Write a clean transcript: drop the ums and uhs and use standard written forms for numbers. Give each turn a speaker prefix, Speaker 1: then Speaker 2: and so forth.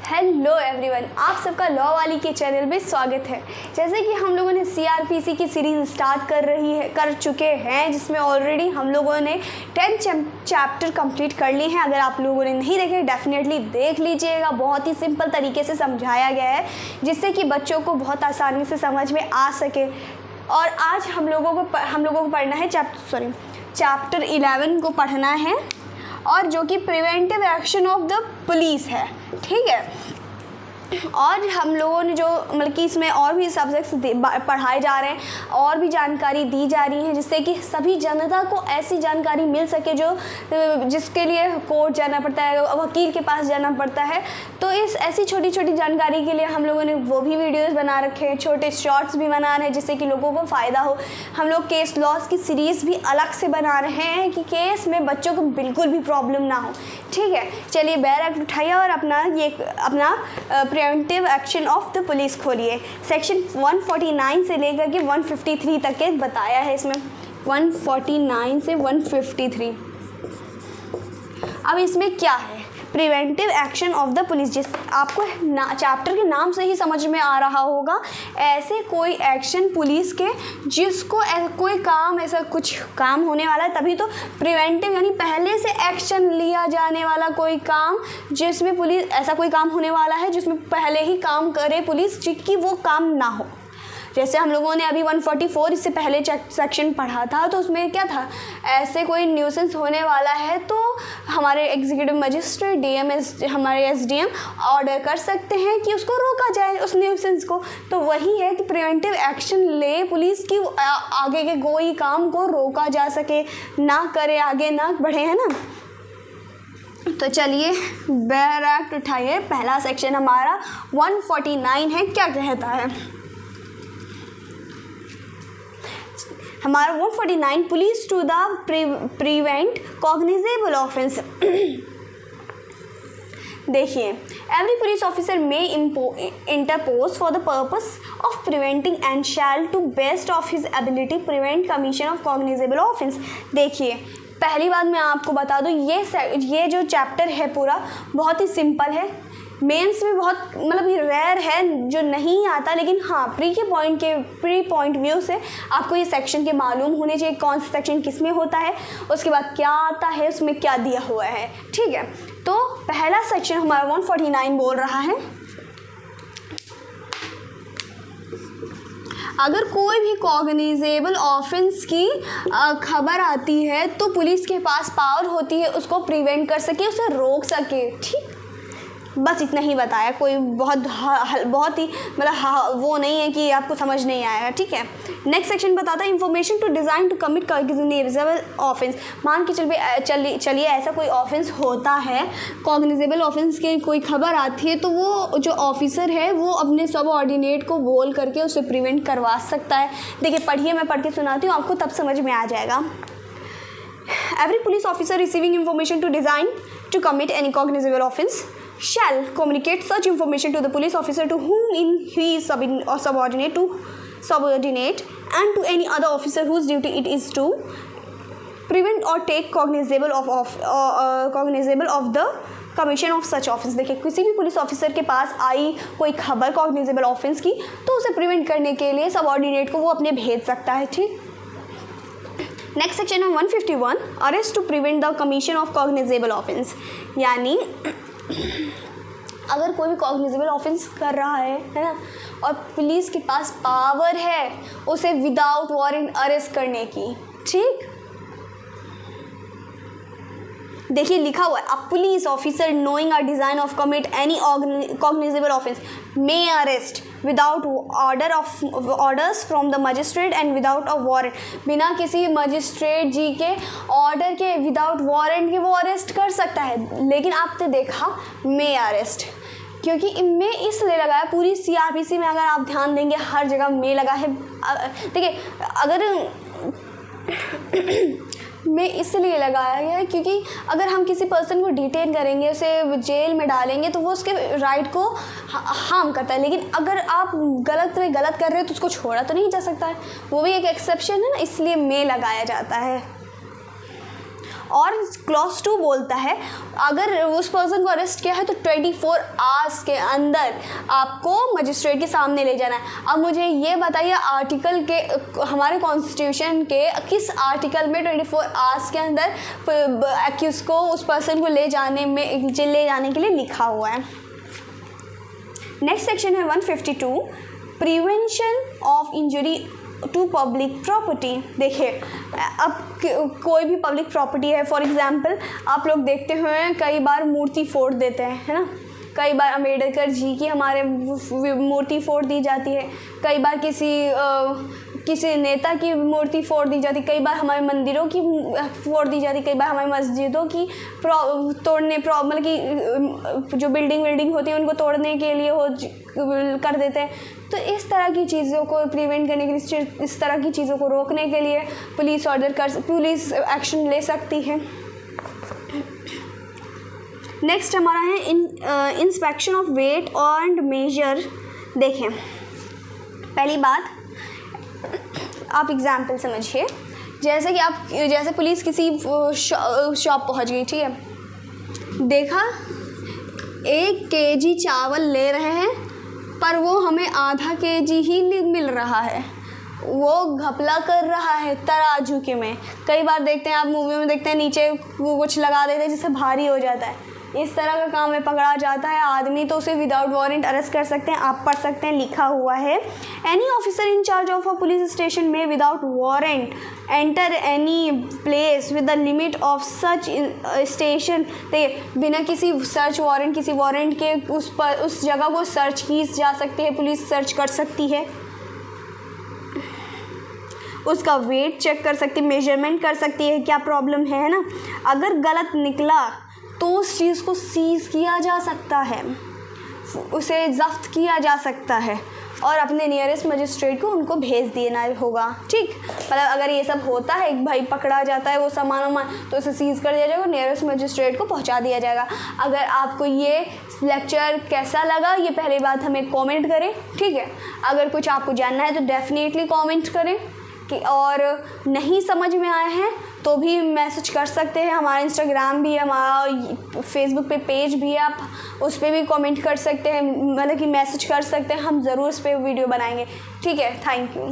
Speaker 1: Hello everyone, आप सबका law वाली के चैनल में स्वागत है। जैसे कि हम लोगों ने सीआरपीसी की सीरीज़ स्टार्ट कर चुके हैं, जिसमें ऑलरेडी हम लोगों ने 10 चैप्टर कंप्लीट कर लिए हैं। अगर आप लोगों ने नहीं देखे डेफिनेटली देख लीजिएगा। बहुत ही सिंपल तरीके से समझाया गया है, जिससे कि बच्चों को बहुत आसानी से समझ में आ सके। और आज हम लोगों को पढ़ना है चैप्टर 11 को पढ़ना है, और जो कि preventive action of the police है। ठीक है, और हम लोगों ने जो मतलब कि इसमें और भी सब्जेक्ट्स पढ़ाए जा रहे हैं और भी जानकारी दी जा रही है, जिससे कि सभी जनता को ऐसी जानकारी मिल सके जिसके लिए कोर्ट जाना पड़ता है, वकील के पास जाना पड़ता है। तो इस ऐसी छोटी छोटी जानकारी के लिए हम लोगों ने वो भी वीडियोस बना रखे हैं, छोटे शॉर्ट्स भी बना रहे हैं, जिससे कि लोगों को फ़ायदा हो। हम लोग केस लॉस की सीरीज़ भी अलग से बना रहे हैं कि केस में बच्चों को बिल्कुल भी प्रॉब्लम ना हो। ठीक है, चलिए बैर एक्ट उठाइए और अपना preventive action of the police खोलिए। सेक्शन 149 से लेकर के 153 तक के बताया है इसमें, 149 से 153। अब इसमें क्या है preventive action of the police, जिस आपको चैप्टर के नाम से ही समझ में आ रहा होगा, ऐसे कोई एक्शन पुलिस के जिसको कोई काम ऐसा कुछ काम होने वाला है, तभी तो प्रिवेंटिव यानी पहले से एक्शन लिया जाने वाला कोई काम, जिसमें पुलिस ऐसा कोई काम होने वाला है जिसमें पहले ही काम करे पुलिस, कि वो काम ना हो। जैसे हम लोगों ने अभी 144 इससे पहले सेक्शन पढ़ा था, तो उसमें क्या था, ऐसे कोई न्यूसेंस होने वाला है तो हमारे एग्जीक्यूटिव मजिस्ट्रेट हमारे एसडीएम ऑर्डर कर सकते हैं कि उसको रोका जाए, उस न्यूसेंस को। तो वही है कि प्रिवेंटिव एक्शन ले पुलिस की आगे के कोई काम को रोका जा सके, ना करे, आगे ना बढ़े, है ना। तो चलिए बैर एक्ट उठाइए। पहला सेक्शन हमारा 149 है, क्या कहता है हमारा 149, police to the prevent cognizable offence. देखिए, every police officer may interpose for the purpose of preventing and shall to best of his ability prevent commission of cognizable offence. देखिए, पहली बात मैं आपको बता दूं, ये जो चैप्टर है पूरा बहुत ही सिंपल है। मेंस में बहुत मतलब ये रेयर है जो नहीं आता, लेकिन हाँ प्री पॉइंट व्यू से आपको ये सेक्शन के मालूम होने चाहिए, कौन सा सेक्शन किस में होता है, उसके बाद क्या आता है, उसमें क्या दिया हुआ है। ठीक है, तो पहला सेक्शन हमारा 149 बोल रहा है, अगर कोई भी कॉग्निजेबल ऑफेंस की खबर आती है तो पुलिस के पास पावर होती है उसको प्रिवेंट कर सके, उसे रोक सके। ठीक, बस इतना ही बताया, कोई बहुत ही मतलब वो नहीं है कि आपको समझ नहीं आएगा। ठीक है, नेक्स्ट सेक्शन बताता है information to design to commit cognizable offence. मान के चलिए ऐसा कोई ऑफेंस होता है, कॉग्निजेबल ऑफेंस की कोई खबर आती है, तो वो जो ऑफिसर है वो अपने सबऑर्डिनेट को बोल करके उसे प्रिवेंट करवा सकता है। देखिए पढ़िए, मैं पढ़ के सुनाती हूँ, आपको तब समझ में आ जाएगा। Every police officer receiving information to design to commit any cognizable offence shall communicate such information to the police officer to whom he is subordinate and to any other officer whose duty it is to prevent or take cognizable of the commission of such offense। देखिए, किसी भी police officer के पास आई कोई खबर cognizable offence की, तो उसे prevent करने के लिए सबऑर्डिनेट को वो अपने भेज सकता है। ठीक, नेक्स्ट सेक्शन है 151, arrest to prevent the commission of cognizable offence. यानी अगर कोई भी कॉग्निजेबल ऑफेंस कर रहा है ना, और पुलिस के पास पावर है उसे विदाउट वारंट अरेस्ट करने की। ठीक, देखिए लिखा हुआ है, अ police officer knowing a design of commit any cognizable offence may arrest without orders from the magistrate and without a warrant. बिना किसी मजिस्ट्रेट जी के ऑर्डर के, विदाउट वारंट के वो अरेस्ट कर सकता है। लेकिन आपने देखा मे अरेस्ट, क्योंकि में इसलिए लगाया, पूरी सीआरपीसी में अगर आप ध्यान देंगे हर जगह में लगा है। देखिए, अगर में इसलिए लगाया गया है क्योंकि अगर हम किसी पर्सन को डिटेन करेंगे, उसे जेल में डालेंगे, तो वो उसके राइट को हार्म करता है। लेकिन अगर आप गलत कर रहे हो तो उसको छोड़ा तो नहीं जा सकता है, वो भी एक एक्सेप्शन है ना, इसलिए में लगाया जाता है। और क्लॉज 2 बोलता है अगर उस पर्सन को अरेस्ट किया है तो 24 आवर्स के अंदर आपको मजिस्ट्रेट के सामने ले जाना है। अब मुझे ये बताइए आर्टिकल के हमारे कॉन्स्टिट्यूशन के किस आर्टिकल में 24 आवर्स के अंदर एक्यूज को उस पर्सन को ले जाने के लिए लिखा हुआ है। नेक्स्ट सेक्शन है 152 prevention of injury to public property. देखिए अब कोई भी पब्लिक प्रॉपर्टी है, फॉर एग्जांपल आप लोग देखते हुए कई बार मूर्ति फोड़ देते हैं, है ना, कई बार अम्बेडकर जी की हमारे मूर्ति फोड़ दी जाती है, कई बार किसी नेता की मूर्ति फोड़ दी जाती, कई बार हमारे मंदिरों की फोड़ दी जाती, कई बार हमारी मस्जिदों की मतलब कि जो बिल्डिंग होती है उनको तोड़ने के लिए कर देते हैं। तो इस तरह की चीज़ों को प्रिवेंट करने के लिए, इस तरह की चीज़ों को रोकने के लिए पुलिस एक्शन ले सकती है। नेक्स्ट हमारा है inspection of weight and measure. देखें पहली बात आप एग्जाम्पल समझिए, जैसे पुलिस किसी शॉप पहुंच गई, ठीक है, देखा 1 केजी चावल ले रहे हैं पर वो हमें आधा केजी ही मिल रहा है, वो घपला कर रहा है तराजू के में। कई बार देखते हैं आप मूवी में देखते हैं नीचे वो कुछ लगा देते हैं जिससे भारी हो जाता है, इस तरह का काम में पकड़ा जाता है आदमी तो उसे विदाउट वारंट अरेस्ट कर सकते हैं। आप पढ़ सकते हैं, लिखा हुआ है any officer in charge of a police station में without warrant enter any place with the limit of such station. देखिए बिना किसी सर्च वारंट, किसी वारंट के उस जगह को सर्च की जा सकती है, पुलिस सर्च कर सकती है, उसका वेट चेक कर सकती है, मेजरमेंट कर सकती है क्या प्रॉब्लम है ना। अगर गलत निकला तो उस चीज़ को सीज़ किया जा सकता है, उसे जब्त किया जा सकता है और अपने नियरेस्ट मजिस्ट्रेट को उनको भेज देना होगा। ठीक, मतलब अगर ये सब होता है, भाई पकड़ा जाता है वो सामान तो उसे सीज़ कर दिया जाएगा, नियरेस्ट मजिस्ट्रेट को पहुंचा दिया जाएगा। अगर आपको ये लेक्चर कैसा लगा ये पहली बात हमें कमेंट करें, ठीक है। अगर कुछ आपको जानना है तो डेफिनेटली कमेंट करें और नहीं समझ में आया है तो भी मैसेज कर सकते हैं। हमारा इंस्टाग्राम भी है, हमारा फेसबुक पे पेज भी है, आप उस पर भी कमेंट कर सकते हैं, मतलब कि मैसेज कर सकते हैं, हम ज़रूर इस पर वीडियो बनाएंगे। ठीक है, थैंक यू।